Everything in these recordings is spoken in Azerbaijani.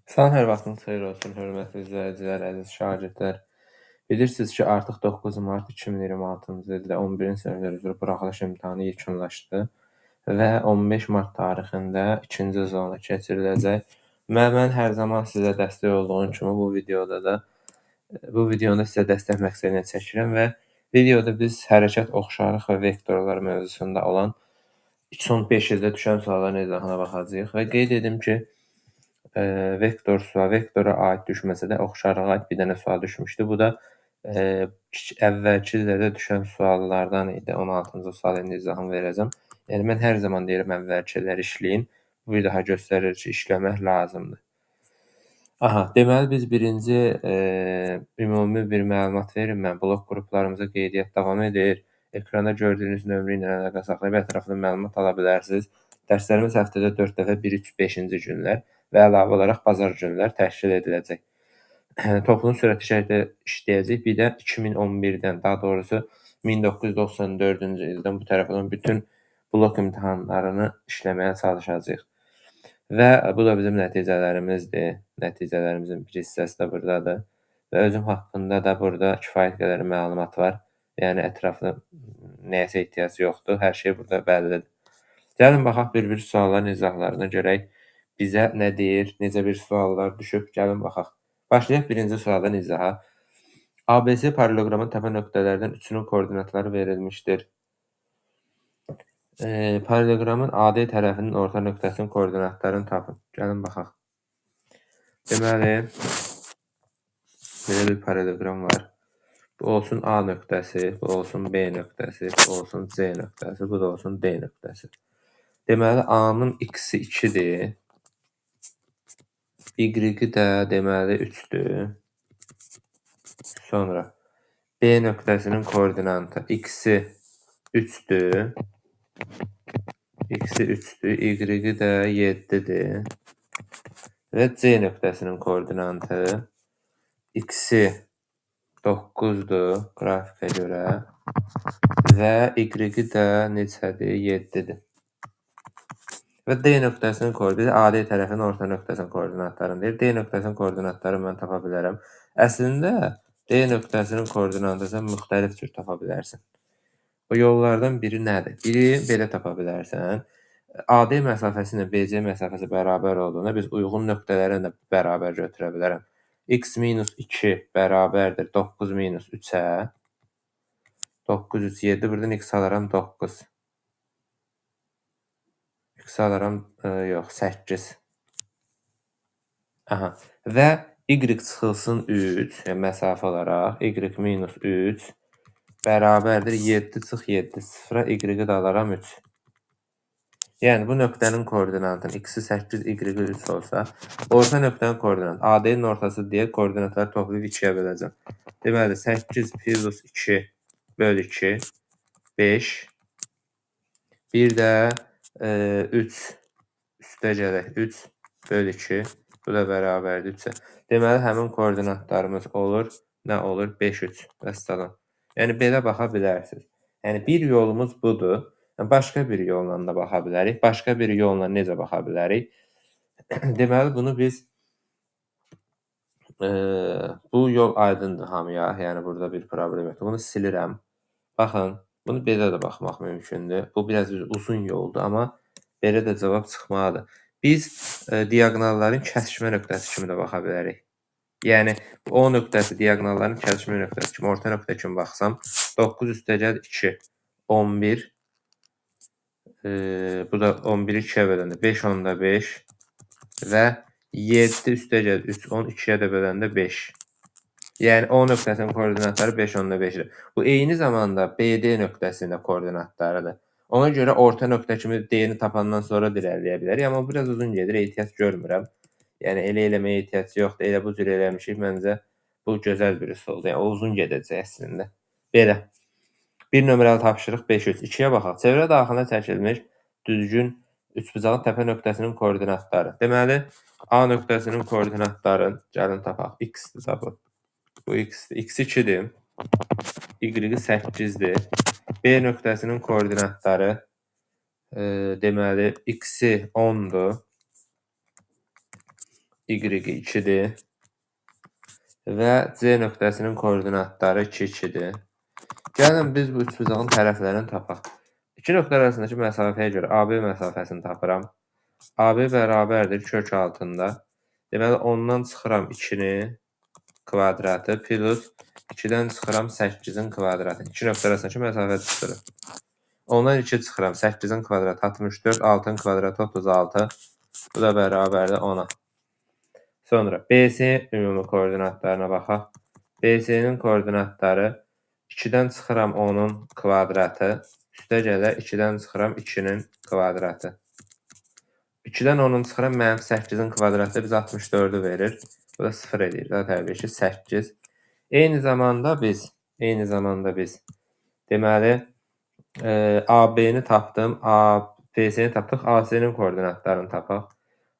Salam, hər vaxtınız xeyir olsun, hörmətli izləyicilər, əziz şagirdlər. Bilirsiniz ki, artıq 9 mart 2026-cı ildə 11-ci siniflər üzrə buraxılış imtahanı yekunlaşdı və 15 mart tarixində ikinci zona keçiriləcək. Mən hər zaman sizə dəstək olduğum kimi bu videoda sizə dəstək məqsədilə çəkirəm və videoda biz hərəkət, oxşarlıq və vektorlar mövzusunda olan son 5 ildə düşən sualların izahına baxacağıq və qeyd edim ki, vektora aid düşməsə də oxşarlığa aid bir dənə sual düşmüşdü. Bu da əvvəlki illərdə düşən suallardan idi. 16-cı sual indi izahını verəcəm. Yəni mən hər zaman deyirəm əvvəlkiləri işləyin. Bu bir daha göstərir ki, işləmək lazımdır. Deməli biz birinci ümumi bir məlumat verim mən. Blok qruplarımıza qeydiyyat davam edir. Ekranda gördüyünüz nömrə ilə əlaqə saxlayıb ətraflı məlumat ala bilərsiniz. Dərslərimiz həftədə 4 dəfə 1-3-5-ci günlər və əlavə olaraq bazar günlər təşkil ediləcək. Toplum sürəti şəkildə işləyəcək. Bir də 2011-dən, daha doğrusu 1994-cü ildən bu tərəf olan bütün blok imtahanlarını işləməyə çalışacağıq. Və bu da bizim nəticələrimizdir. Nəticələrimizin bir hissəsi də buradadır. Və özüm haqqında da burada kifayət qədər məlumat var. Yəni ətraflı nəyəsə ehtiyac yoxdur. Hər şey burada bəllidir. Gəlin baxaq bir-bir sualların izahlarına görək bizə nə deyir, necə bir suallar düşüb. Gəlin baxaq. Başlayaq birinci sualdan izaha. ABC paralelogramın təpə nöqtələrdən üçünün koordinatları verilmişdir. Paralelogramın AD tərəfinin orta nöqtəsinin koordinatlarını tapın. Gəlin baxaq. Deməli, belə bir paralelogram var. Bu olsun A nöqtəsi, bu olsun B nöqtəsi, bu olsun C nöqtəsi, bu da olsun D nöqtəsi. Deməli, A-nın x-i 2-dir. Y-i də deməli 3-dür. Sonra B nöqtəsinin koordinatı x-i 3-dür. X-i 3-dür, Y-i də 7-dir. Və C nöqtəsinin koordinatı x-i 9-dur qrafikə görə və Y-i də neçədir? 7-dir. Və D nöqtəsinin koordinatı AD tərəfinin orta nöqtəsinin koordinatlarını deyir. D nöqtəsinin koordinatları mən tapa bilərəm. Əslində D nöqtəsinin koordinatını sən müxtəlif cür tapa bilərsən. O yollardan biri nədir? Biri belə tapa bilərsən. AD məsafəsi ilə BC məsafəsi bərabər olduğunda biz uyğun nöqtələri də bərabər götürə bilərəm. X minus 2 bərabərdir 9 minus 3-ə. 9, 3, 7. Buradan X alaram 9. X alaram, yox, 8. Və Y çıxılsın 3, yəni məsafə olaraq, Y minus 3 bərabərdir 7 çıx 7, 0-a Y-i də alaram 3. Yəni, bu nöqtənin koordinatının X-i 8, Y-i 3 olsa, orta nöqtənin koordinatı, AD-nin ortası deyə koordinatları toplayıb 2-yə böləcəm. Deməli, 8 plus 2 bölü 2, 5. Bir də 3 üstə gələk, 3 bölü 2, bu da bərabərdir 3-ə. Deməli, həmin koordinatlarımız olur, nə olur? 5, 3 və salam. Yəni, belə baxa bilərsiniz. Yəni, bir yolumuz budur. Başqa bir yolla da baxa bilərik. Başqa bir yolla necə baxa bilərik? Deməli, bunu biz bu yol aydındır hamıya. Yəni, burada bir problem yoxdur. Bunu silirəm. Baxın, bunu belə də baxmaq mümkündür. Bu biraz uzun yoldur, amma belə də cavab çıxmalıdır. Biz diaqonalların kəsişmə nöqtəsi kimi də baxa bilərik. Yəni, O nöqtəsi diaqonalların kəsişmə nöqtəsi kimi, orta nöqtə kimi baxsam, 9 üstəgəl 2, 11, bu da 11-i 2-yə böləndə 5, 10-da 5 və 7 üstəgəl 3, 10, 2-yə də böləndə 5. Yəni, O nöqtəsinin koordinatları 5, 10-da 5-dir. Bu, eyni zamanda BD nöqtəsinin koordinatlarıdır. Ona görə orta nöqtə kimi D-ni tapandan sonra irəliləyə bilərik. Amma biraz uzun gedir, ehtiyac görmürəm. Yəni, elə eləməyə ehtiyac yoxdur. Elə bu cür eləmişik. Məncə, bu gözəl bir üsuldur. Yəni, o uzun gedəcək əslində. Belə. Bir nömrəli tapşırıq 500. 2-yə baxaq. Çevrə daxilində çəkilmiş düzgün üçbucağın təpə nöqtəsinin koordinatları. Deməli, A nöqtəsinin koordinatları, gəlin tapaq. X-dir da bu. Bu X-dir. X 2-dir. Y 8-dir. B nöqtəsinin koordinatları deməli, X-i 10-dur. 2-dir və C nöqtəsinin koordinatları 2-2-dir. Gəlin biz bu üçbucağın tərəflərini tapaq. İki nöqtə arasındakı məsafəyə görə AB məsafəsini tapıram. AB bərabərdir kök altında. Deməli 10-dan çıxıram 2-ni kvadratı plus 2-dən çıxıram 8-in kvadratı. İki nöqtə arasındakı məsafə tuturuq. 10-dan 2 çıxıram 8-in kvadratı 64, 6-ın kvadratı 36. Bu da bərabərdir 10-a. Sonra BC ümumi koordinatlarına baxaq. BC-nin koordinatları 2-dən çıxıram 10-un kvadratı, üstə gələ 2-dən çıxıram 2-nin kvadratı. 2-dən 10-un çıxıram -8-in kvadratı biz 64-ü verir. Bu da 0 edir. Da təbii ki 8. Eyni zamanda biz deməli AB-ni tapdım, BC-ni tapdıq, AC-nin koordinatlarını tapaq.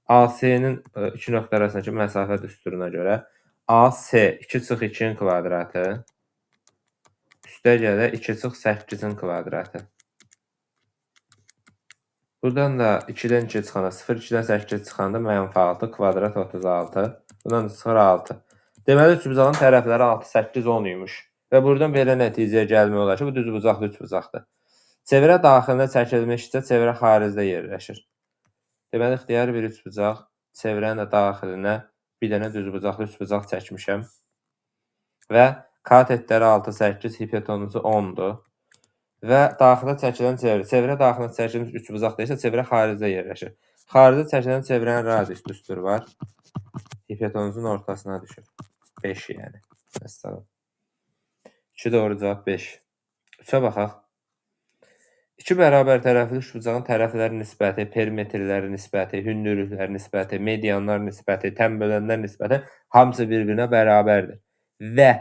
AC-nin iki nöqtə arasındakı məsafə düsturuna görə AC 2-2-in kvadratı üstə gələ 2-8-in kvadratı. Buradan da 2-dən 2 çıxanda 0, 2-dən 8 çıxanda -6 kvadrat 36. Buradan da çıxır 6. Deməli üçbucağın tərəfləri 6, 8, 10 imiş. Və buradan belə nəticəyə gəlmək olar ki, bu düzbucaqlı üçbucaqdır. Çevrə daxilinə çəkilmişsə, çevrə xaricdə yerləşir. Deməli, ixtiyari bir üçbucaq, çevrənin də daxilinə bir dənə düzbucaqlı üçbucaq çəkmişəm. Və katetləri 6, 8, hipotenuzu 10-dur. Və daxilə çəkilən çevrə daxilə çəkilmiş üçbucaqda isə çevrə xaricdə yerləşir. Xaricdə çəkilən çevrənin radius düsturu var. Hipotenuzun ortasına düşür. 5 yəni. Məsələn. 2 doğru cavab 5. 3-ə baxaq. İki bərabər tərəfli üçbucağın tərəfləri nisbəti, perimetrləri nisbəti, hündürlükləri nisbəti, medianlar nisbəti, tən bölənlər nisbəti hamısı bir-birinə bərabərdir. Və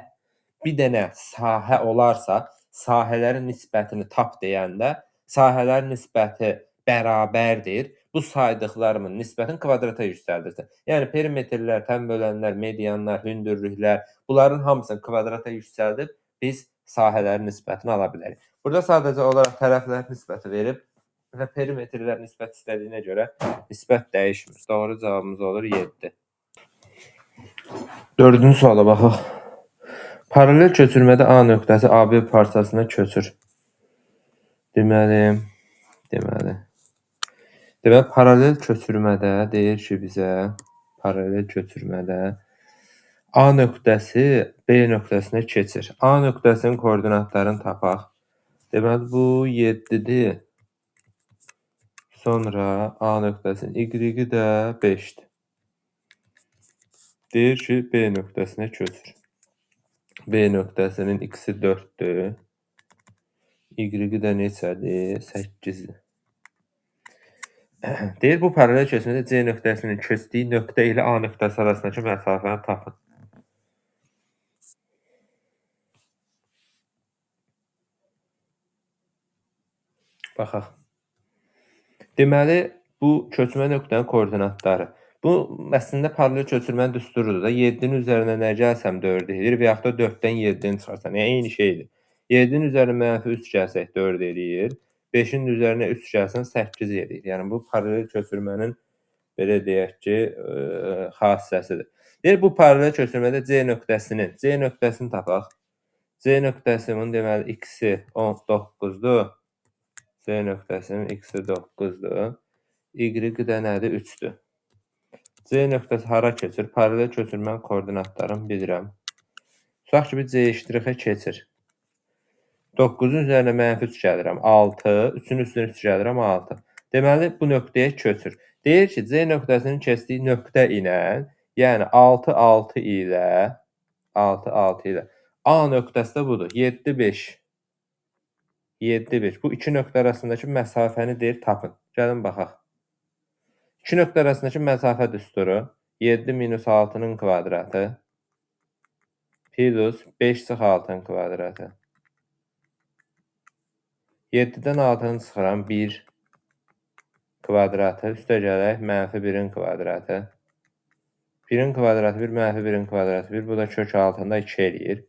bir dənə sahə olarsa, sahələrin nisbətini tap deyəndə, sahələrin nisbəti bərabərdir. Bu saydıqlarımın nisbətini kvadrata yüksəldirsin. Yəni perimetrlər, tən bölənlər, medianlar, hündürlüklər, bunların hamısını kvadrata yüksəldib biz sahələrin nisbətini ala bilərik. Burada sadəcə olaraq tərəflər nisbəti verib və perimetrlər nisbət istədiyinə görə nisbət dəyişmir. Doğru cavabımız olur 7. 4-cü suala baxaq. Paralel köçürmədə A nöqtəsi AB parçasına köçür. Deməli, paralel köçürmədə deyir ki, bizə paralel köçürmədə A nöqtəsi B nöqtəsinə keçir. A nöqtəsinin koordinatlarını tapaq. Deməli, bu 7-dir. Sonra A nöqtəsinin Y-i də 5-dir. Deyir ki, B nöqtəsinə köçür. B nöqtəsinin X-i 4-dür. Y-i də neçədir? 8-dir. Deyir, bu paralel köçürmədə C nöqtəsinin köçdüyü nöqtə ilə A nöqtəsi arasındakı məsafəni tapın. Baxaq. Deməli, bu köçmə nöqtənin koordinatları. Bu, əslində paralel köçürmənin düsturudur da. 7-nin üzərinə nə gəlsəm 4 edir və yaxud da 4-dən 7-ni çıxarsan. Yəni, eyni şeydir. 7-nin üzərinə -3 gəlsək 4 eləyir. 5-in üzərinə 3 gəlsən 8 eləyir. Yəni, bu paralel köçürmənin, belə deyək ki, xassəsidir. Deyir, bu paralel köçürmədə C nöqtəsini tapaq. C nöqtəsinin, deməli, X-i 9-dur. C nöqtəsinin X-i 9-dur. Y-i də nədir? 3-dür. C nöqtəsi hara keçir? Paralel köçürmənin koordinatlarını bilirəm. Tutaq ki, bir C eşitdirixə keçir. 9-un üzərinə -3 gəlirəm, 6. 3-ün üstünə 3 gəlirəm, 6. Deməli, bu nöqtəyə köçür. Deyir ki, C nöqtəsinin keçdiyi nöqtə ilə, yəni 6, 6 ilə A nöqtəsi də budur. 7, 5. 7, 5. Bu iki nöqtə arasındakı məsafəni deyir, tapın. Gəlin, baxaq. İki nöqtə arasındakı məsafə düsturu 7 minus 6-nın kvadratı plus 5 çıx 6-nın kvadratı. 7-dən 6-nı çıxıram 1 kvadratı, üstə gələk -1-in kvadratı. 1-in kvadratı 1, -1-in kvadratı 1, bu da kök altında 2 eləyir.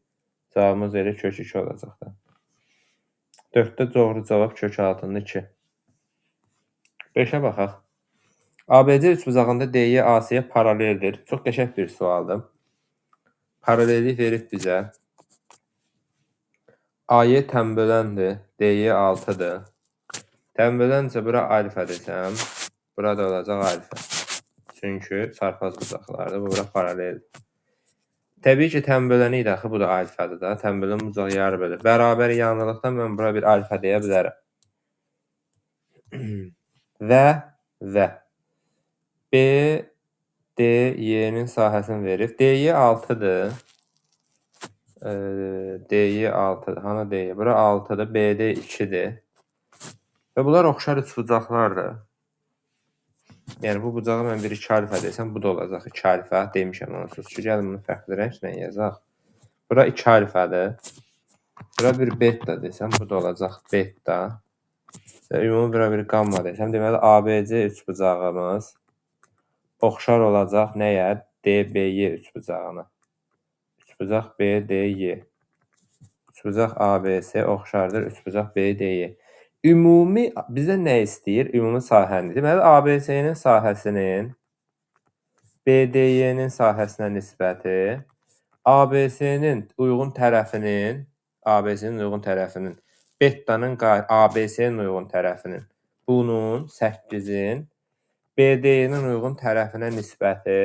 Cavabımız elə kök 2 olacaq da. 4-də doğru cavab kök altında 2. 5-ə baxaq. ABC üçbucağında DY AC-yə paraleldir. Çox qəşəng bir sualdır. Paralellik verib bizə. AY tənböləndir, DY 6-dır. Tənböləncə bura alfa desəm, burada olacaq alfa. Çünki çarpaz bucaqlardır, bura paraleldir. Təbii ki, tənböləni idi axı, bu da alfadır da. Tənbölən bucağı yarı bölür. Bərabər yanlıqdan mən bura bir alfa deyə bilərəm. və B, D, Y-nin sahəsini verib. DY 6-dır. DY 6-dır. Hanı DY? Bura 6-dır, BD 2-dir. Və bunlar oxşar üçbucaqlardır. Yəni, bu bucağı mən bir 2 alfa desəm, bu da olacaq 2 alfa. Demişəm onsuz ki, gəlin bunu fərqli rənglə yazaq. Bura 2 alfadır. Bura bir beta desəm, bu da olacaq beta. Və ümumi bura bir gamma desəm, deməli, ABC üçbucağımız oxşar olacaq nəyə? DBY üçbucağına. Üçbucaq BDY. Üçbucaq ABC oxşardır üçbucaq BDY. Ümumi bizə nə istəyir? Ümumi sahəni. Deməli, ABC-nin sahəsinin BDY-nin sahəsinə nisbəti ABC-nin uyğun tərəfinin betanın ABC-nin uyğun tərəfinin bunun 8-in BD-nin uyğun tərəfinə nisbəti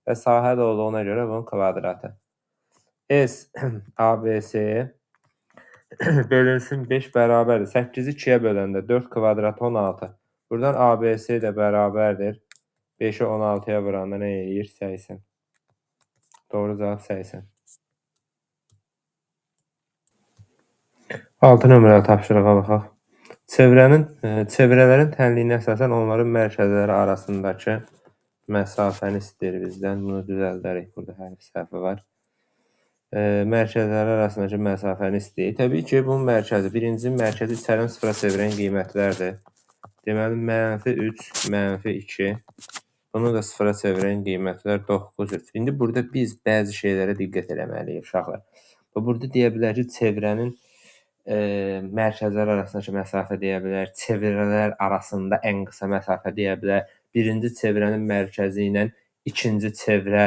və sahə də olduğuna görə bunun kvadratı. S ABC bölünsün 5 bərabərdir. 8-i 2-yə böləndə 4 kvadrat 16. Buradan ABC də bərabərdir. 5-i 16-ya vuranda nə eləyir? 80. Doğru cavab 80. 6 nömrəli tapşırığa baxaq. Çevrələrin tənliyinə əsasən onların mərkəzləri arasındakı məsafəni istəyir bizdən. Bunu düzəldərik. Burada hərf səhvi var. Mərkəzləri arasındakı məsafəni istəyir. Təbii ki, bunun mərkəzi, birincinin mərkəzi içərini sıfıra çevirən qiymətlərdir. Deməli, -3, -2. Bunu da sıfıra çevirən qiymətlər 9, 3. İndi burada biz bəzi şeylərə diqqət eləməliyik, uşaqlar. Burada deyə bilər ki, çevrənin mərkəzlər arasındakı məsafə deyə bilər, çevrələr arasında ən qısa məsafə deyə bilər. Birinci çevrənin mərkəzi ilə ikinci çevrə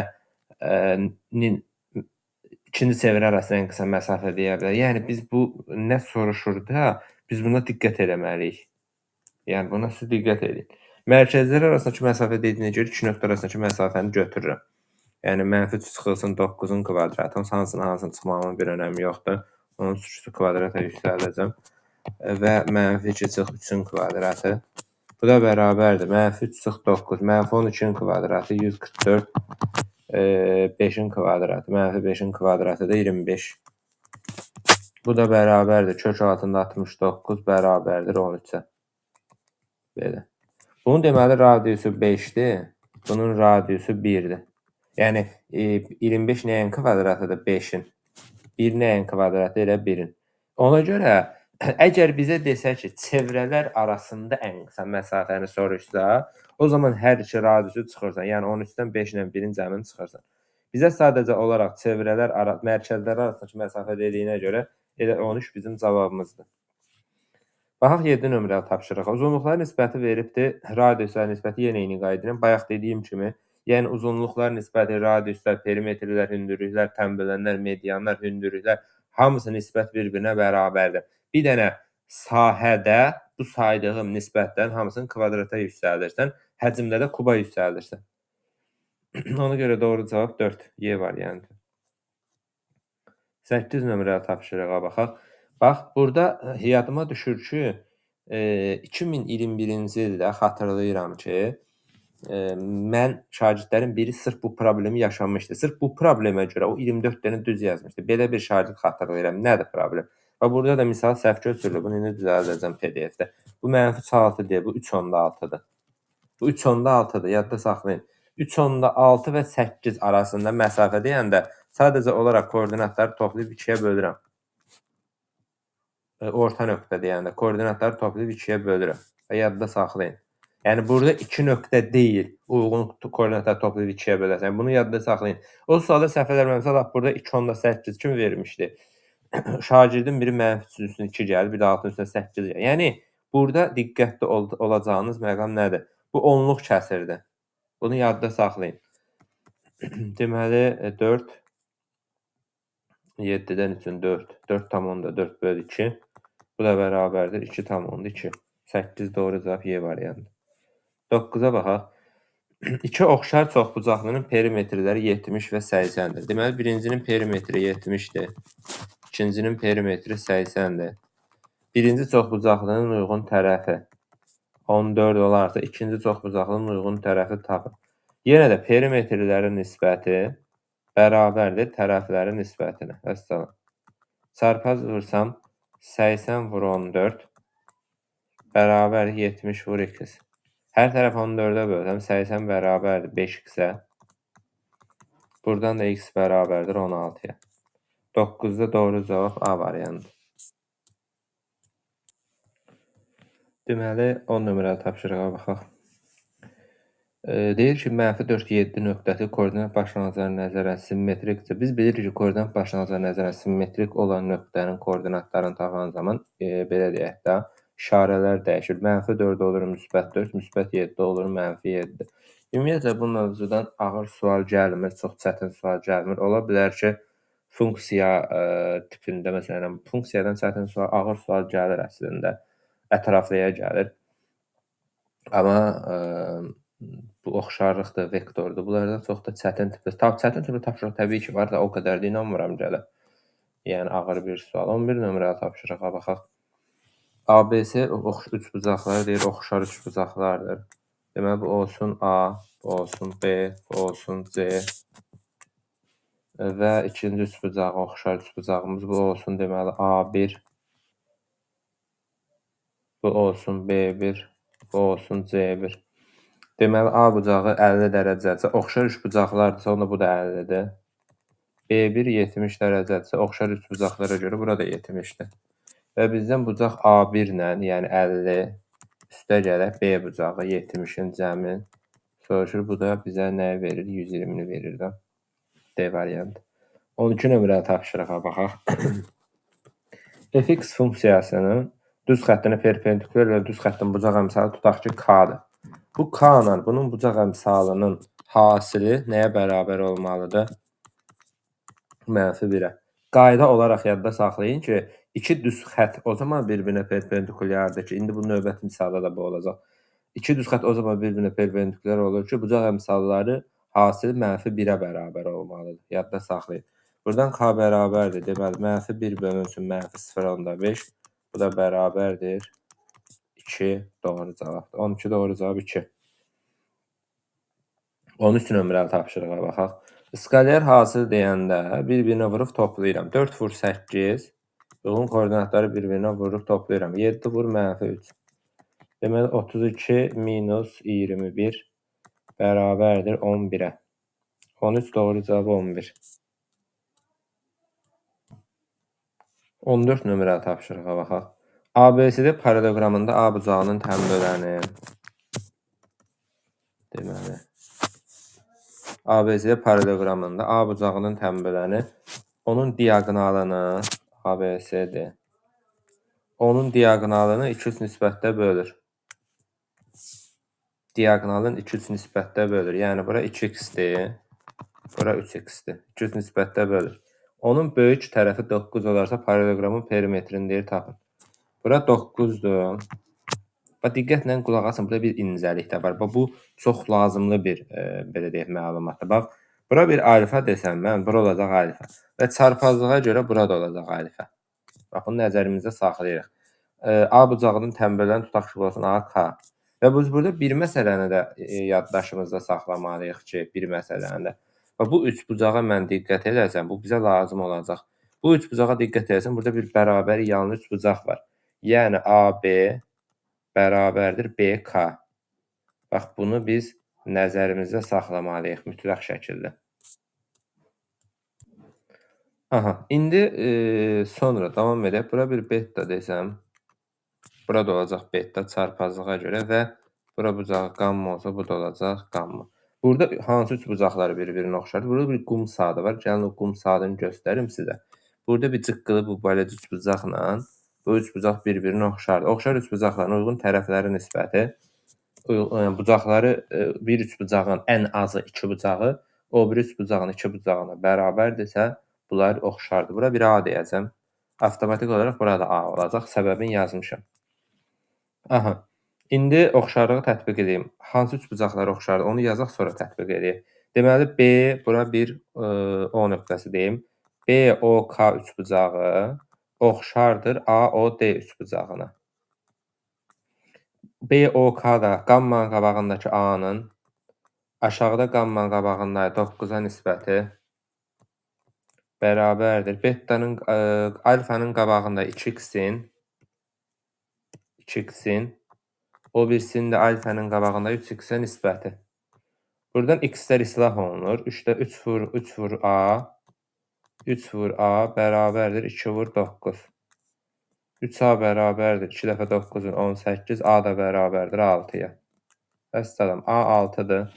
arasında ən qısa məsafə deyə bilər. Yəni, biz bu nə soruşur da, biz buna diqqət eləməliyik. Yəni, buna siz diqqət edin. Mərkəzlər arasındakı məsafə dediyinə görə 2 nöqtə arasındakı məsafəni götürürəm. Yəni, -3 çıxılsın 9-un kvadratı. Hansının çıxmağının bir önəmi yoxdur. Onun 3-ü kvadrata yüksəldəcəm. Və -2 çıx 3-ün kvadratı. Bu da bərabərdir. -3 çıx 9. -12-nin kvadratı 144. 5-in kvadratı. -5-in kvadratı da 25. Bu da bərabərdir. Kök altında 69 bərabərdir 13-ə. Belə. Bunun deməli radiusu 5-dir. Bunun radiusu 1-dir. Yəni, 25 nəyin kvadratıdır? 5-in. 1 nəyin kvadratı? Elə 1-in. Ona görə, əgər bizə desə ki, çevrələr arasında ən qısa məsafəni soruşsa, o zaman hər iki radiusu çıxırsan. Yəni, 13-dən 5 ilə 1-in cəmini çıxırsan. Bizə sadəcə olaraq mərkəzlər arasındakı məsafə dediyinə görə elə 13 bizim cavabımızdır. Baxaq 7 nömrəli tapşırığa. Uzunluqların nisbəti veribdir. Radiuslar nisbəti yenə eyni qayda ilə. Bayaq dediyim kimi, yəni uzunluqlar nisbəti, radiuslar, perimetrlər, hündürlüklər, tənbölənlər, medianlar, hündürlüklər hamısı nisbət bir-birinə bərabərdir. Bir dənə sahədə bu saydığım nisbətdən hamısını kvadrata yüksəldirsən, həcmdə də kuba yüksəldirsən. Ona görə doğru cavab 4. Y variantı. 8 nömrəli tapşırığa baxaq. Bax, burada yadıma düşür ki, 2021-ci ildə xatırlayıram ki, mən şagirdlərin biri sırf bu problemi yaşamışdı. Sırf bu problemə görə o 24 dənə düz yazmışdı. Belə bir şagird xatırlayıram. Nədir problem? Və burada da misal səhv götürülür. Bunu indi düzəldəcəm PDF-də. Bu -6 deyil, bu 3/6-dır. Bu 3/6-dır, yadda saxlayın. 3/6 və 8 arasında məsafə deyəndə sadəcə olaraq koordinatları toplayıb 2-yə bölürəm. Orta nöqtə deyəndə koordinatları toplayıb 2-yə bölürəm. Və yadda saxlayın. Yəni, burada 2 nöqtə deyil, uyğun koordinatları toplayıb 2-yə böləsən. Bunu yadda saxlayın. O sualda səhv eləmirəmsə, burada 2/8 kimi vermişdi. Şagirdin biri -3-ün üstünə 2 gəlir, bir də 6-ın üstünə 8 gəlir. Yəni, burada diqqətli olacağınız məqam nədir? Bu onluq kəsirdir. Bunu yadda saxlayın. Deməli 4 7-dən 3-ün 4. 4,4 bölü 2. Bu da bərabərdir 2,2. 8 doğru cavab Y variantı. 9-a baxaq. İki oxşar çoxbucaqlının perimetrləri 70 və 80-dir. Deməli, birincinin perimetri 70-dir. İkincinin perimetri 80-dir. Birinci çoxbucaqlının uyğun tərəfi 14 olarsa, ikinci çoxbucaqlının uyğun tərəfi tapın. Yenə də perimetrlərin nisbəti bərabərdir tərəflərin nisbətinə. Vəssalam. Çarpaz vursam 80 vur 14 bərabər 70 vur 2. Hər tərəf 14-ə bölsəm 80 bərabərdir 5x-ə. Buradan da x bərabərdir 16-ya. 9-da doğru cavab A variantı. Deməli 10 nömrəli tapşırığa baxaq. Deyir ki, -4, 7 nöqtəsi koordinat başlanğıcları nəzərən simmetrikdir. Biz bilirik ki, koordinat başlanğıcları nəzərən simmetrik olan nöqtənin koordinatlarını tapan zaman belə deyək də, işarələr dəyişir. -4 olur -4, -7 olur -7. Ümumiyyətlə bu mövzudan ağır sual gəlmir, çox çətin sual gəlmir. Ola bilər ki, funksiya tipində məsələn, funksiyadan çətin sual, ağır sual gəlir əslində. Ətraflıya gəlir. Amma bu oxşarlıqdır, vektordur. Bunlardan çox da çətin tipli tapşırıq təbii ki var da, o qədər də inanmıram gələ. Yəni ağır bir sual. 11 nömrəli tapşırığa baxaq. ABC üçbucaqları deyir, oxşar üçbucaqlardır. Deməli bu olsun A, bu olsun B, bu olsun C və ikinci üçbucağı, oxşar üçbucağımız bu olsun deməli A1, bu olsun B1, bu olsun C1. Deməli A bucağı 50 dərəcədirsə, oxşar üçbucaqlardırsa, onda bu da 50-dir. B1 70 dərəcədirsə, oxşar üçbucaqlara görə burada 70-dir. Və bizdən bucaq A1 ilə, yəni 50 üstə gələk B bucağı 70-in cəmi soruşur. Bu da bizə nəyi verir? 120-ni verir də. D variantı. 12 nömrəli tapşırığa baxaq. Fx funksiyasının düz xəttinə perpendikulyar və düz xəttin bucaq əmsalı tutaq ki, K-dır. Bu K-la bunun bucaq əmsalının hasili nəyə bərabər olmalıdır? -1-ə. Qayda olaraq yadda saxlayın ki, iki düz xət o zaman bir-birinə perpendikulyardır ki, indi bu növbəti misalda da bu olacaq. İki düz xət o zaman bir-birinə perpendikulyar olur ki, bucaq əmsalları hasili -1-ə bərabər olmalıdır. Yadda saxlayın. Buradan K bərabərdir. Deməli, -1 bölünsün -0,5. Bu da bərabərdir 2 doğru cavabdır. 12 doğru cavab 2. 13 nömrəli tapşırığa baxaq. Skaler hasil deyəndə bir-birinə vurub toplayıram. 4 vur 8. Uyğun koordinatları bir-birinə vurub toplayıram. 7 vur -3. Deməli 32 minus 21 bərabərdir 11-ə. 13 doğru cavab 11. 14 nömrəli tapşırığa baxaq. ABCD paralelogramında A bucağının tənböləni deməli ABCD paralelogramında A bucağının tənböləni onun diaqonalını ABCD onun diaqonalını 2-3 nisbətdə bölür. Diaqonalın 2-3 nisbətdə bölür. Yəni bura 2x-dir, bura 3x-dir. 2-3 nisbətdə bölür. Onun böyük tərəfi 9 olarsa paralelogramın perimetrini deyir tapın. Bura 9-dur. Diqqətlə qulaq asın, burada bir incəlik də var. Bu çox lazımlı bir belə deyək məlumatdır. Bax, bura bir alfa desəm mən, bura olacaq alfa və çarpazlığa görə burada olacaq alfa. Bax, bunu nəzərimizdə saxlayırıq. A bucağının tənböləni tutaq ki, olsun AK. Və biz burada bir məsələni də yaddaşımızda saxlamalıyıq ki, bir məsələni də. Bu üç bucağa mən diqqət edəsəm, bu bizə lazım olacaq. Bu üç bucağa diqqət edəsəm, burada bir bərabər yanlı üç bucaq var. Yəni AB bərabərdir BK. Bax, bunu biz nəzərimizdə saxlamalıyıq mütləq şəkildə. Aha, indi sonra davam edək. Bura bir beta desəm, burada olacaq beta çarpazlığa görə və bura bucağı qamma olsa, bu da olacaq qamma. Burada hansı üç bucaqları bir-birinə oxşardır? Burada bir qum saatı var. Gəlin o qum saatını göstərim sizə. Burada bir cıqqılı bu belə üç bucaqla bu üç bucaq bir-birinə oxşardır. Oxşar üç bucaqların uyğun tərəfləri nisbəti bucaqları bir üçbucağın ən azı 2 bucağı o biri üçbucağın 2 bucağına bərabərdirsə, bunlar oxşardır. Bura bir A deyəcəm. Avtomatik olaraq burada A olacaq. Səbəbini yazmışam. Aha. İndi oxşarlığı tətbiq edeyim. Hansı üçbucaqlar oxşardır? Onu yazaq, sonra tətbiq edək. Deməli, B, bura bir O nöqtəsi deyim. BOK üçbucağı oxşardır AOD üçbucağına. BOK da qammanın qabağındakı A-nın aşağıda qammanın qabağındakı 9-a nisbəti bərabərdir. Bettanın alfanın qabağında 2x-in o birisinin də alfanın qabağında 3x-ə nisbəti. Buradan x-lər islah olunur. 3-də 3 vur A 3 vur A bərabərdir 2 vur 9. 3A bərabərdir 2 dəfə 9-un 18, A da bərabərdir 6-ya. Vəssalam, A 6-dır.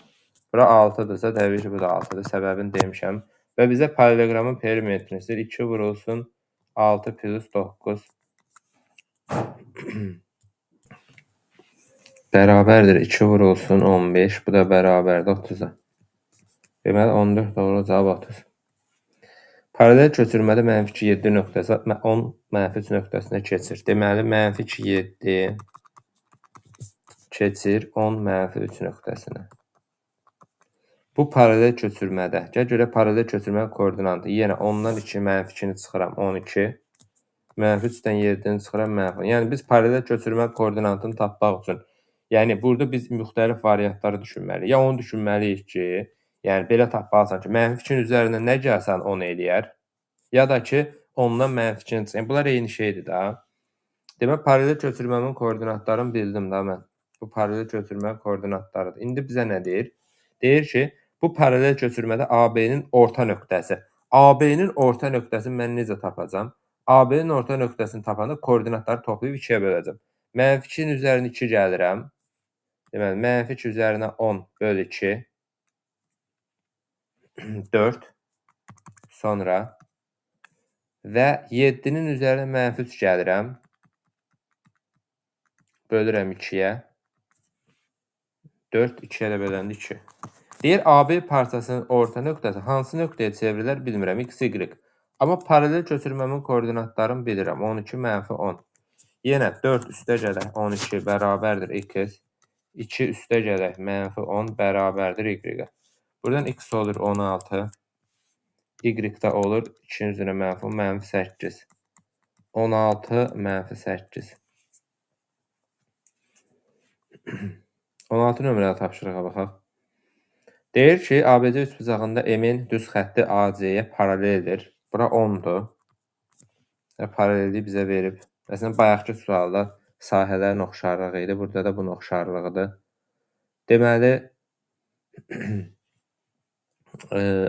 Bura 6-dırsa, təbii ki, bu da 6-dır. Səbəbini demişəm. Və bizə paralelogramın perimetrini istəyir. 2 vurulsun 6 plus 9 bərabərdir 2 vurulsun 15. Bu da bərabərdir 30-a. Deməli, 14 doğru cavab 30. Paralel köçürmədə -2 7 nöqtəsi 10 -3 nöqtəsinə keçir. Deməli, -2 7 keçir 10 -3 nöqtəsinə. Bu paralel köçürmədə. Görə paralel köçürmənin koordinatı yenə 10-dan 2 -2-ni çıxıram 12. -3-dən 7-ni çıxıram -10. Yəni biz paralel köçürmə koordinatını tapmaq üçün, yəni burada biz müxtəlif variantları düşünməliyik. Ya onu düşünməliyik ki, yəni belə tapmalısan ki, -2-nin üzərinə nə gəlsən 10 eləyər, ya da ki, 10-dan -2-ni çıxır. Yəni bunlar eyni şeydir da. Demək, paralel köçürməmin koordinatlarını bildim da mən. Bu paralel köçürmənin koordinatlarıdır. İndi bizə nə deyir? Deyir ki, bu paralel köçürmədə AB-nin orta nöqtəsi. AB-nin orta nöqtəsini mən necə tapacam? AB-nin orta nöqtəsini tapanda koordinatları toplayıb 2-yə böləcəm. -2-nin üzərinə 2 gəlirəm. Deməli, -2 üzərinə 10 bölü 2. 4. Sonra və 7-nin üzərinə -3 gəlirəm. Bölürəm 2-yə. 4, 2-yə də böləndə 2. Deyir, AB parçasının orta nöqtəsi hansı nöqtəyə çevrilər bilmirəm, x, y. Amma paralel köçürməmin koordinatlarını bilirəm, 12 -10. Yenə 4 üstə gələk 12 bərabərdir x, 2 üstə gələk -10 bərabərdir y. Buradan x olur 16, y də olur 2-nin üzərinə -10, -8. 16 -8. 16 nömrəli tapşırığa baxaq. Deyir ki, ABC üçbucağında M-in düz xətti AC-yə paraleldir. Bura 10-dur. Paralelliyi bizə verib. Məsələn, bayaqki sualda sahələrin oxşarlığı idi. Burada da bunun oxşarlığıdır. Deməli,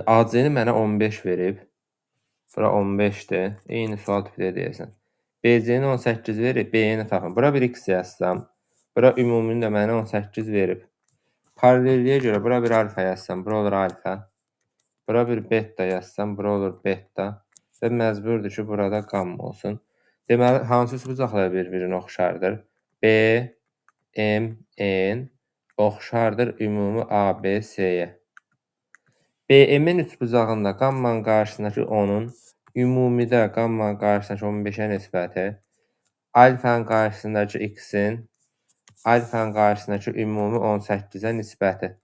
AC-ni mənə 15 verib. Bura 15-dir. Eyni sual tipdə deyəsən. BC-ni 18 verib. B-ni tapın. Bura bir x yazsam. Bura ümumini də mənə 18 verib. Paralelliyə görə bura bir alfa yazsam, bura olur alfa. Bura bir beta yazsam, bura olur beta. Və məcburdur ki, burada qamma olsun. Deməli, hansı üçbucaqlar bir-birinə oxşardır? B, M, N oxşardır ümumi ABC-yə. BM-in üçbucağında qammanın qarşısındakı 10-un ümumidə qammanın qarşısındakı 15-ə nisbəti, alfanın qarşısındakı x-in alfanın qarşısındakı ümumi 18-ə nisbəti.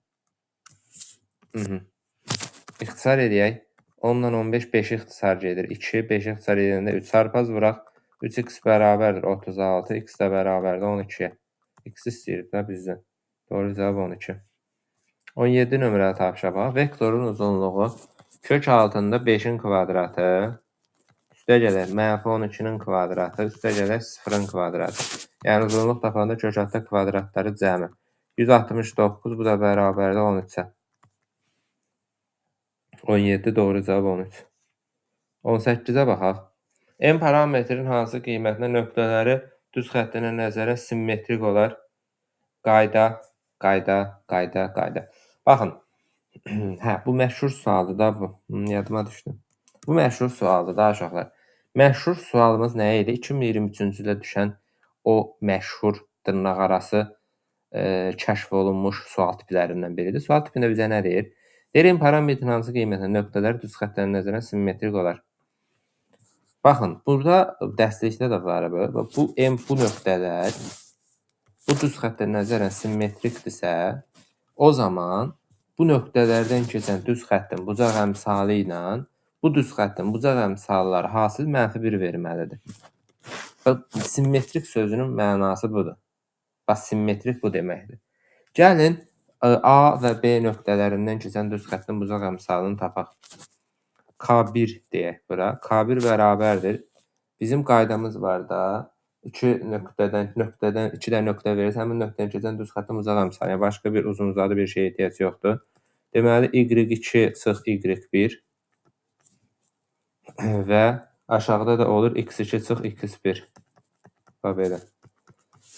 İxtisar edək. 10-dan 15 5 ixtisar gedir. 2, 5 ixtisar edəndə 3 çarpaz vuraq. 3x bərabərdir 36, x də bərabərdir 12-yə. X istəyirik də bizdən. Doğru cavab 12. 17 nömrəli tapşırıq bax. Vektorun uzunluğu kök altında 5-in kvadratı, üstə gələk -12-nin kvadratı, üstə gələk 0-ın kvadratı. Yəni uzunluq tapanda kök altında kvadratları cəmi. 169, bu da bərabərdir 13-ə. 17 doğru cavab 13. 18-ə baxaq. M parametrin hansı qiymətinə nöqtələri düz xəttinə nəzərən simmetrik olar? Qayda. Baxın, bu məşhur sualdır da bu. Yadıma düşdü. Bu məşhur sualdır da uşaqlar. Məşhur sualımız nə idi? 2023-cü ildə düşən o məşhur dırnaqarası kəşf olunmuş sual tiplərindən biridir. Sual tipində bizə nə deyir? Deyir, M parametrin hansı qiymətində nöqtələr düz xəttlərin nəzərən simmetrik olar? Baxın, burada dəstəkdə də var. Bu M bu nöqtələr bu düz xəttə nəzərən simmetrikdirsə, o zaman bu nöqtələrdən keçən düz xəttin bucaq əmsalı ilə bu düz xəttin bucaq əmsalları hasil -1 verməlidir. Simmetrik sözünün mənası budur. Bax, simmetrik bu deməkdir. Gəlin A və B nöqtələrindən keçən düz xəttin bucaq əmsalını tapaq. K1 deyək bura. K1 bərabərdir. Bizim qaydamız var da, iki nöqtədən 2 də nöqtə verirsə, həmin nöqtədən keçən düz xəttin bucaq əmsalı. Yəni başqa bir uzunzadı bir şey ehtiyac yoxdur. Deməli y2 çıx y1 və aşağıda da olur x2 çıx x1. Bax belə.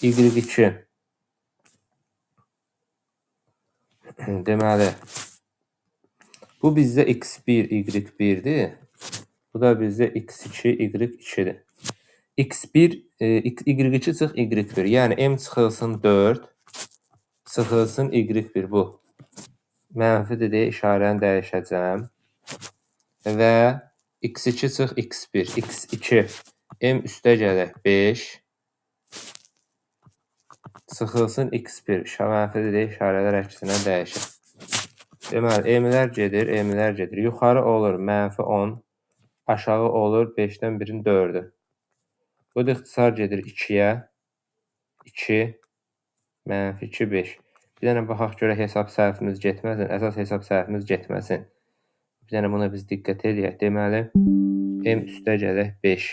y2 deməli bu bizdə x1 y1'dir. Bu da bizdə x2 y2'dir. x1 y2 çıx y1. Yəni m çıxılsın 4, çıxılsın y1 bu. Mənfidir deyə işarəni dəyişəcəm. Və x2 çıx x1, x2 m üstə gələk 5, çıxılsın x1. Mənfidir deyə işarələr əksinə dəyişir. Deməli, m-lər gedir. Yuxarı olur -10, aşağı olur 5-dən 1-in 4'ü. Bu da ixtisar gedir 2-yə. 2, -2, 5. Bir dənə baxaq görək hesab səhvimiz getməsin. Əsas hesab səhvimiz getməsin. Bir dənə buna biz diqqət edək. Deməli, m üstə gələk 5.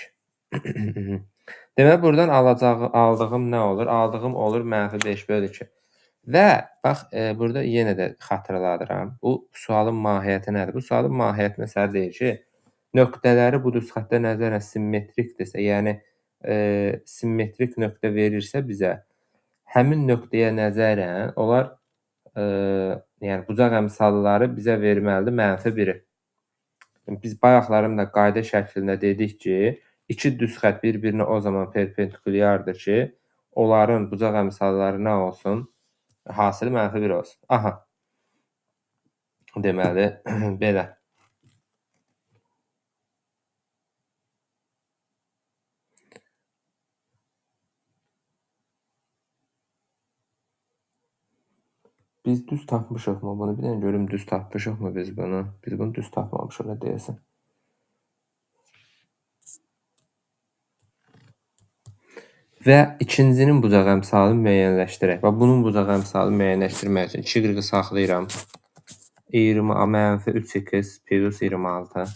Deməli, buradan aldığım nə olur? Aldığım olur -5/2. Və bax, burada yenə də xatırladıram. Bu sualın mahiyyəti nədir? Bu sualın mahiyyəti məsələ deyir ki, nöqtələri bu düz xəttə nəzərən simmetrikdirsə, yəni simmetrik nöqtə verirsə bizə, həmin nöqtəyə nəzərən onlar yəni bucaq əmsalları bizə verməlidir -1'i. Biz bayaqlarım da qayda şəklində dedik ki, iki düz xətt bir-birinə o zaman perpendikulyardır ki, onların bucaq əmsalları nə olsun? Hasili -1 olsun. Aha. Deməli, belə. Biz düz tapmışıqmı bunu? Bir dənə görüm düz tapmışıqmı biz bunu? Biz bunu düz tapmamışıq da deyəsən. Və ikincinin bucaq əmsalını müəyyənləşdirək. Və bunun bucaq əmsalını müəyyənləşdirmək üçün 2 saxlayıram. 20-3x plus 26.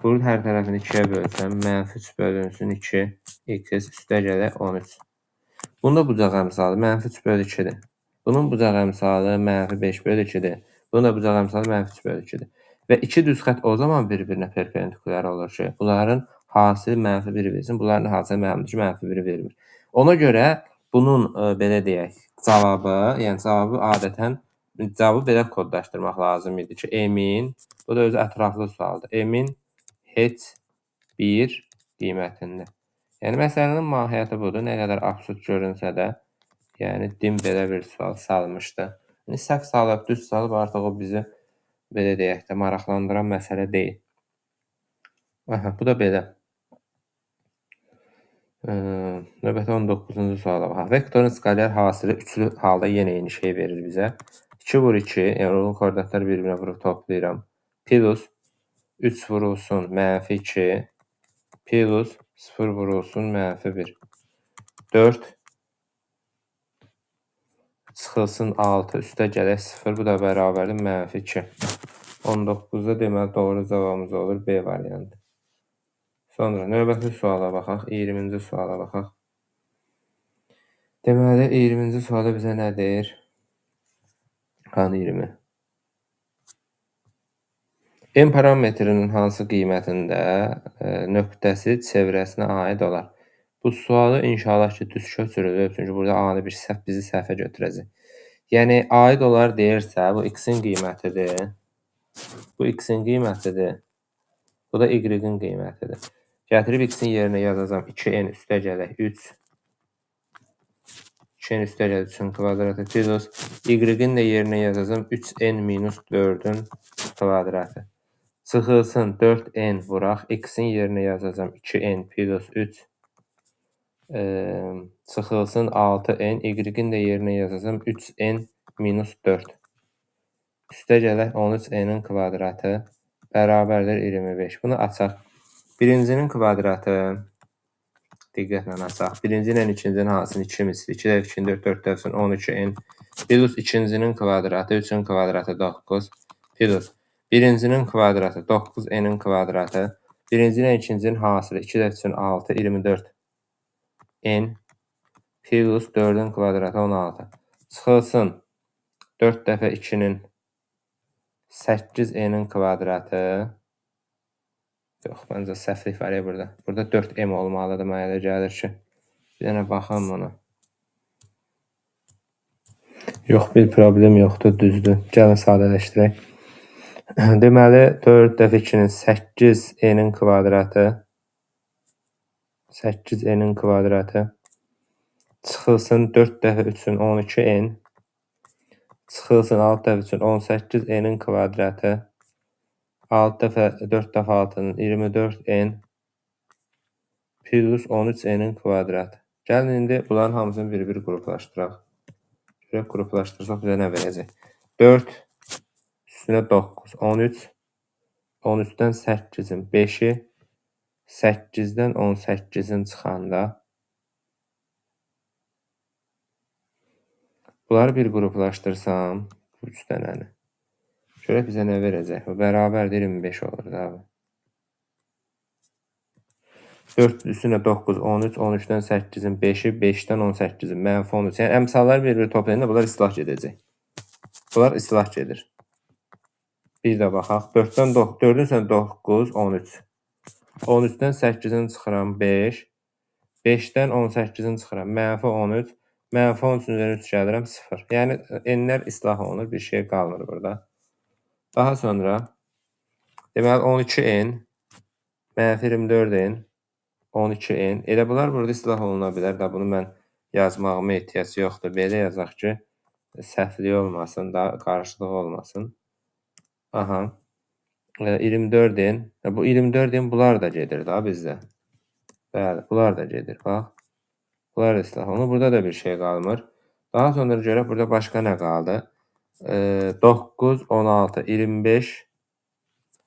Bunun hər tərəfini 2-yə bölsəm, -3 bölünsün 2, x üstə gələk 13. Bunda bucaq əmsalı -3/2'dir. Bunun bucaq əmsalı -5/2'dir. Bunun da bucaq əmsalı -3/2'dir. Və iki düz xətt o zaman bir-birinə perpendikulyar olur ki, bunların hasili -1 versin, bunların hasili -1 vermir. Ona görə bunun belə deyək, cavabı adətən belə kodlaşdırmaq lazım idi ki, m-in, bu da özü ətraflı sualdır. M-in heç bir qiymətində. Yəni məsələnin mahiyyəti budur. Nə qədər absurd görünsə də, yəni dim belə bir sual salmışdı. Yəni səhv salıb, düz salıb artıq o bizi belə deyək də maraqlandıran məsələ deyil. Aha, bu da belə. Növbəti 19-cu suala baxaq. Vektorun skalyar hasili üçlü halda yenə eyni şey verir bizə. 2 vur 2, yəni onun koordinatları bir-birinə vurub toplayıram. Plus 3 vurulsun -2, plus 0 vurulsun -1. 4 çıxılsın 6, üstə gələk 0, bu da bərabərdir -2. 19-da deməli doğru cavabımız olur B variantı. Sonra növbəti suala baxaq, 20-ci suala baxaq. Deməli 20-ci sualda bizə nə deyir? Qan 20. M parametrinin hansı qiymətində nöqtəsi çevrəsinə aid olar? Bu sualı inşallah ki, düz köçürülür. Çünki burada ani bir səhv bizi səhvə götürəcək. Yəni, aid olar deyirsə, bu x-in qiymətidir. Bu x-in qiymətidir. Bu da y-in qiymətidir. Gətirib x-in yerinə yazacam. 2n üstə gələk 3. 2n üstə gəlir 3-ün kvadratı plus y-in də yerinə yazacağım 3n minus 4-ün kvadratı. Çıxılsın 4n vuraq. X-in yerinə yazacağım 2n plus 3. Çıxılsın 6n. Y-in də yerinə yazacağım 3n minus 4. Üstə gələk 13n-in kvadratı bərabərdir 25. Bunu açaq. Birincinin kvadratı diqqətlə açaq. Birinci ilə ikincinin hansını 2 misli. 2 dəfə 2, 4, 4 dəfə 13n. Plus ikincinin kvadratı 3-ün kvadratı 9. Plus birincinin kvadratı 9n-in kvadratı. Birinci ilə ikincinin hasılı 2 dəfə 6, 24 n. Plus 4-ün kvadratı 16. Çıxılsın 4 dəfə 2-nin 8n-in kvadratı. Yox, məncə səhvlik var ya burada. Burada 4m olmalıdır, mənə elə gəlir ki. Bir dənə baxam ona. Yox, bir problem yoxdur, düzdür. Gəlin sadələşdirək. Deməli, 4 dəfə 2-nin 8n-in kvadratı. 8n-in kvadratı. Çıxılsın 4 dəfə 3-ün 12n. Çıxılsın 6 dəfə 3-ün 18n-in kvadratı. 6 dəfə 4 dəfə 6-nın 24n. Plus 13n-in kvadratı. Gəlin, indi bunların hamısını bir-bir qruplaşdıraq. Görək, qruplaşdırsaq bizə nə verəcək? 4 üstünə 9, 13. 13-dən 8-in 5-i. 8-dən 18-in çıxanda. Bunları bir qruplaşdırsam, 3 dənəni. Görək bizə nə verəcək? Bərabərdir 25 olur da. 4 üstünə 9, 13, 13-dən 8-in 5-i, 5-dən 18-in mənfi 13. Yəni, əmsalları bir-bir toplayanda bunlar islah gedəcək. Bunlar islah gedir. Bir də baxaq. 4-dən 9, 13. 13-dən 8-in çıxıram 5. 5-dən 18-in çıxıram mənfi 13. Mənfi 13-ün üzərinə 3 gəlirəm 0. Yəni, n-lər islah olunur. Bir şey qalmır burada. Daha sonra, deməli, 12n, mənfi 24n, 12n. Elə bunlar burada islah oluna bilər. Bunu mən yazmağıma ehtiyac yoxdur. Belə yazaq ki, səhvlik olmasın, da qarşılıq olmasın. Aha. 24n. Bu 24n bunlar da gedir da bizdə. Bəli, bunlar da gedir. Bax. Bunlar da islah olunur. Burada da bir şey qalmır. Daha sonra görək burada başqa nə qaldı? 9, 16, 25.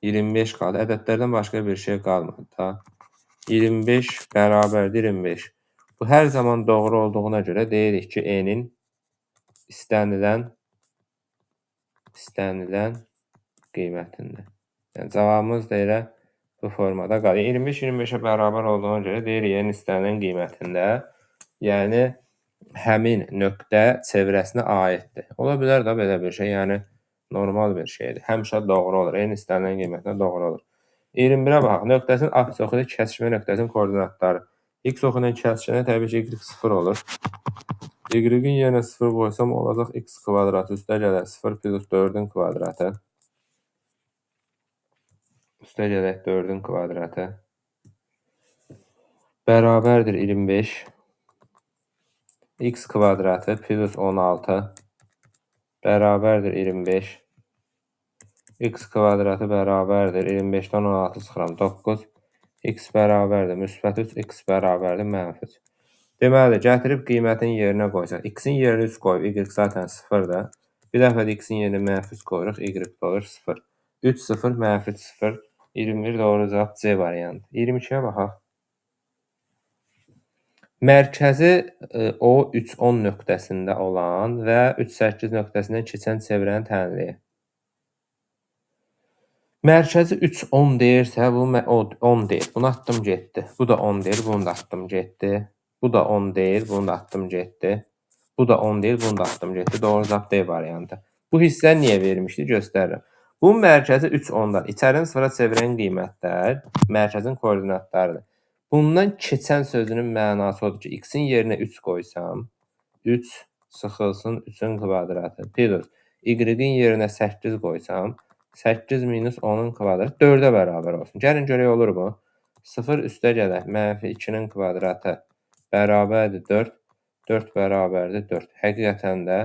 25 qaldı. Ədədlərdən başqa bir şey qalmadı da. 25 bərabərdir 25. Bu hər zaman doğru olduğuna görə deyirik ki, n-in istənilən qiymətindir. Yəni, cavabımız da elə bu formada qalır. 25 25-ə bərabər olduğuna görə deyirik n istənilən qiymətində. Yəni, həmin nöqtə çevrəsinə aiddir. Ola bilər də belə bir şey. Yəni, normal bir şeydir. Həmişə doğru olur. N istənilən qiymətinə doğru olur. 21-ə baxaq. Nöqtəsinin apsis oxu ilə kəsişmə nöqtəsinin koordinatları. X oxu ilə kəsişəndə təbii ki, y 0 olur. Y-in yerinə 0 qoysam olacaq x kvadratı üstə gələr 0 plus 4-ün kvadratı. Üstə gələk 4-ün kvadratı. Bərabərdir 25. X kvadratı plus 16. Bərabərdir 25. X kvadratı bərabərdir 25-dən 16 çıxıram 9. X bərabərdir müsbət 3, x bərabərdir mənfi 3. Deməli, gətirib qiymətin yerinə qoysaq. X-in yerinə 3 qoyub, y zaten 0-dır. Bir dəfə də x-in yerinə mənfi 3 qoyuruq, y olur 0. 3, 0, mənfi 0. 21 doğru cavab C variantı. 22-yə baxaq. Mərkəzi O 3-10 nöqtəsində olan və 3-8 nöqtəsindən keçən çevrəni təyin edin. Mərkəzi 3-10 deyirsə, bu 10 deyir. Bunu atdım getdi. Bu da 10 deyir, bunu da atdım getdi. Bu da 10 deyir, bunu da atdım getdi. Bu da 10 deyir, bunu da atdım getdi. Doğru cavab D variantı. Bu hissə niyə vermişdi? Göstərirəm. Bunun mərkəzi 3-10-dan. İçərini sıfıra çevirən qiymətlər mərkəzin koordinatlarıdır. Bundan keçən sözünün mənası odur ki, x-in yerinə 3 qoysam, 3 çıxılsın 3-ün kvadratı. Plus, y-in yerinə 8 qoysam, 8 minus 10-un kvadratı 4-ə bərabər olsun. Gəlin görək olur mu? 0 üstə gələk. Mənfi 2-nin kvadratı bərabərdir 4. 4 bərabərdir 4. Həqiqətən də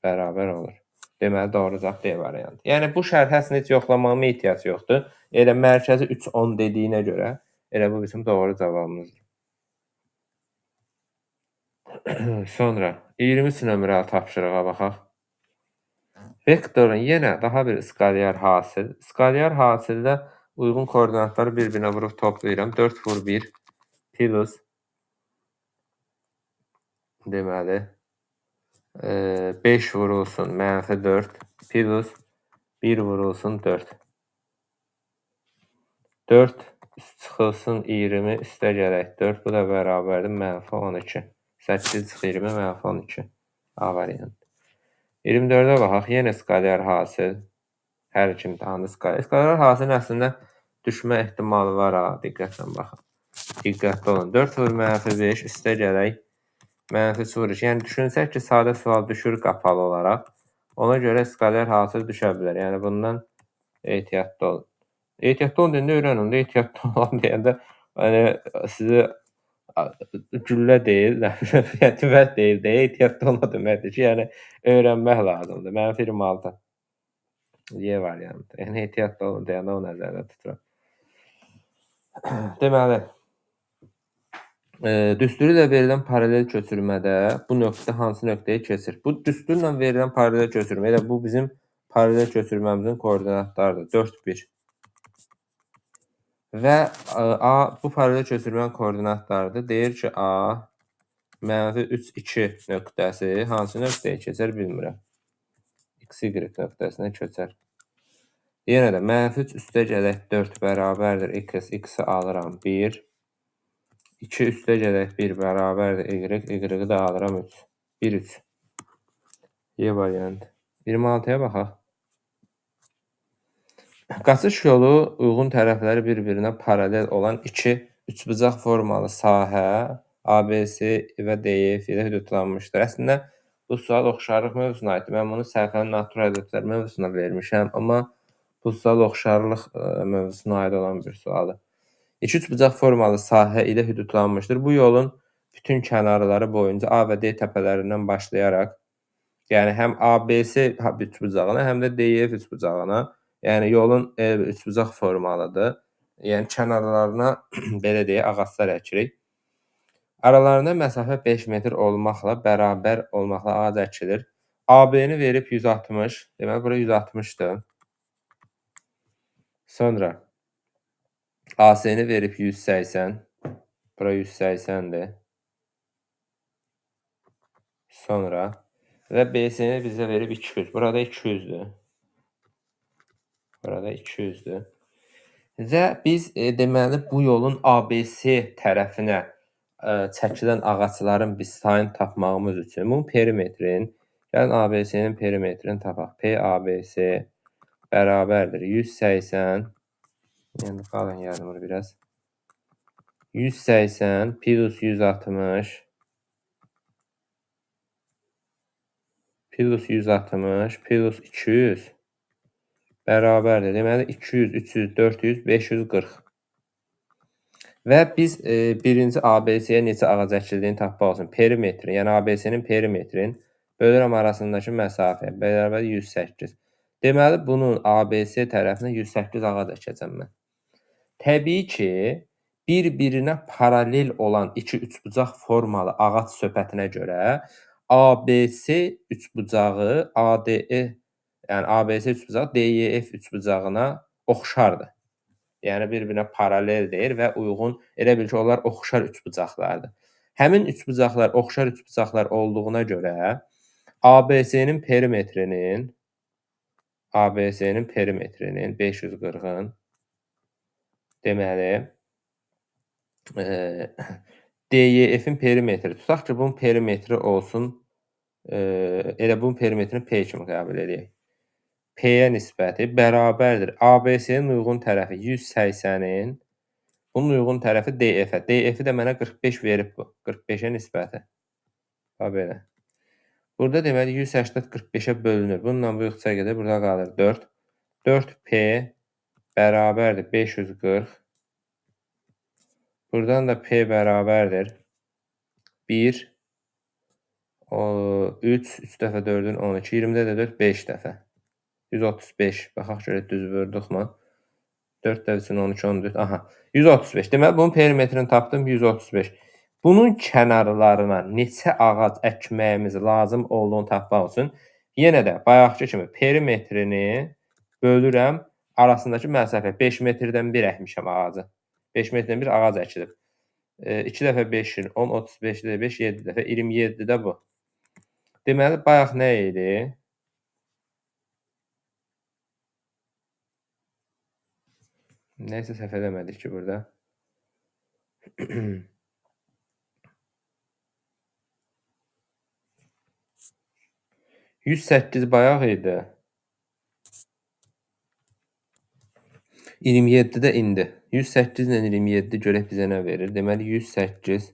bərabər olur. Deməli, doğru cavab D variantı. Yəni, bu şərhəsini heç yoxlamağıma ehtiyac yoxdur. Elə mərkəzi 3, 10 dediyinə görə, elə bu bizim doğru cavabımızdır. Sonra 23 nömrəli tapşırığa baxaq. Vektorun yenə daha bir skalyar hasil. Skalyar hasildə uyğun koordinatları bir-birinə vurub toplayıram. 4 vur 1 plus deməli 5 vurulsun -4 plus 1 vurulsun 4. 4 çıxılsın 20 üstə gələk 4. Bu da bərabərdir -12. 8 çıx 20 -12. A variantı. 24-ə baxaq. Yenə skalyar hasil. Hər iki imtahanda skalyar. Skalyar hasilin əslində düşmə ehtimalı var ha. Diqqətlə baxın. Diqqətli olun. 4 vur -5 üstə gələk -0. Yəni düşünsək ki, sadə sual düşür qapalı olaraq. Ona görə skalyar hasil düşə bilər. Yəni bundan ehtiyatlı olun. Ehtiyatlı olun deyəndə öyrənin. Ehtiyatlı olun deyəndə sizi güllə deyil, tüvət deyil deyə ehtiyatlı olma deməkdir ki, yəni öyrənmək lazımdır. Mənim film 6. Y variantı. Yəni ehtiyatlı olun deyəndə o nəzərdə tuturam. Deməli, düsturu ilə verilən paralel köçürmədə bu nöqtə hansı nöqtəyə keçir? Bu düsturla verilən paralel köçürmə, elə bu bizim paralel köçürməmizin koordinatlarıdır. 4, 1. Və A bu paralel köçürmənin koordinatlarıdır. Deyir ki, A -3, 2 nöqtəsi hansı nöqtəyə keçər bilmirəm. X, Y nöqtəsinə keçər. Yenə də -3 üstə gələk 4 bərabərdir X, X-i alıram 1. 2 üstə gələk 1 bərabərdir Y, Y-i də alıram 3. 1, 3. Y variantı. 26-ya baxaq. Qaçış yolu uyğun tərəfləri bir-birinə paralel olan iki üçbucaq formalı sahə ABC və DEF ilə hüdudlanmışdır. Əslində bu sual oxşarlıq mövzusuna aiddir. Mən bunu səhifənin natural ədədlər mövzusuna vermişəm, amma bu sual oxşarlıq mövzusuna aid olan bir sualdır. İki üçbucaq formalı sahə ilə hüdudlanmışdır. Bu yolun bütün kənarları boyunca A və D təpələrindən başlayaraq, yəni həm ABC üçbucağına, həm də DEF üçbucağına, yəni yolun üçbucaq formalıdır. Yəni kənarlarına belə deyək, ağaclar əkirik. Aralarında məsafə 5 metr olmaqla bərabər olmaqla ağac əkilir. AB-ni verib 160, deməli bura 160-dır. Sonra AC-ni verib 180, bura 180-dir. Sonra və BC-ni bizə verib 200, burada 200-dür. Burada 200-dür. Və biz deməli bu yolun ABC tərəfinə çəkilən ağacların biz sayını tapmağımız üçün bu perimetrin, gəlin ABC-nin perimetrini tapaq. PABC bərabərdir 180, yəni qalın yazmır biraz. 180 plus 160 plus 160 plus 200 bərabərdir. Deməli 200, 300, 400, 540. Və biz birinci ABC-yə neçə ağac əkildiyini tapmaq üçün perimetrin, yəni ABC-nin perimetrin bölürəm arasındakı məsafə bərabər 108. Deməli, bunun ABC tərəfinə 108 ağac əkəcəm mən. Təbii ki, bir-birinə paralel olan iki üçbucaq formalı ağac söhbətinə görə ABC üçbucağı ADE, yəni ABC üçbucağı DEF üçbucağına oxşardır. Yəni bir-birinə paraleldir və uyğun, elə bil ki, onlar oxşar üçbucaqlardır. Həmin üçbucaqlar oxşar üçbucaqlar olduğuna görə ABC-nin perimetrinin 540-ın deməli DEF-in perimetri tutaq ki, bunun perimetri olsun, elə bunun perimetrini P kimi qəbul edək. P-yə nisbəti bərabərdir. ABC-nin uyğun tərəfi 180-in, bunun uyğun tərəfi DF-ə. DF-i də mənə 45 verib bu. 45-ə nisbəti. Belə. Burada deməli 180 45-ə bölünür. Bununla bu yuxuya gedir. Burada qalır 4. 4P bərabərdir 540. Buradan da P bərabərdir 1 3, 3 dəfə 4-ün 12, 20-də də 4, 5 dəfə. 135. Baxaq görək düz vurduqmu? 4 dəfəsin 12, 14. Aha. 135. Deməli bunun perimetrini tapdım 135. Bunun kənarlarına neçə ağac əkməyimiz lazım olduğunu tapmaq üçün yenə də bayaqkı kimi perimetrini bölürəm arasındakı məsafə. 5 metrdən 1 əkmişəm ağacı. 5 metrdən 1 ağac əkilib. 2 dəfə 5-in 10, 35-də 5, 7 dəfə 27 də bu. Deməli bayaq nə idi? Nəysə səhv eləmədik ki burada. 108 bayaq idi. 27 də indi. 108 ilə 27 görək bizə nə verir? Deməli 108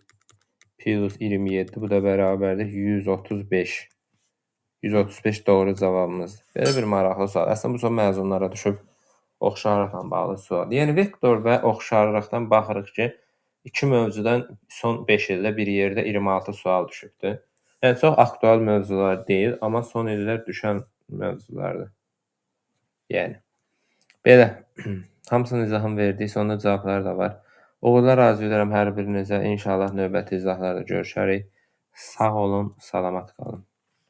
plus 27 bu da bərabərdir 135. 135 doğru cavabımızdır. Belə bir maraqlı sual. Əslində bu sual məzunlara düşüb oxşarlıqla bağlı sual. Yəni vektor və oxşarlıqdan baxırıq ki, iki mövzudan son 5 ildə bir yerdə 26 sual düşübdür. Yəni çox aktual mövzular deyil, amma son illər düşən mövzulardır. Yəni belə hamısının izahını verdik, sonda cavabları da var. Uğurlar arzu edirəm hər birinizə. İnşallah növbəti izahlarda görüşərik. Sağ olun, salamat qalın.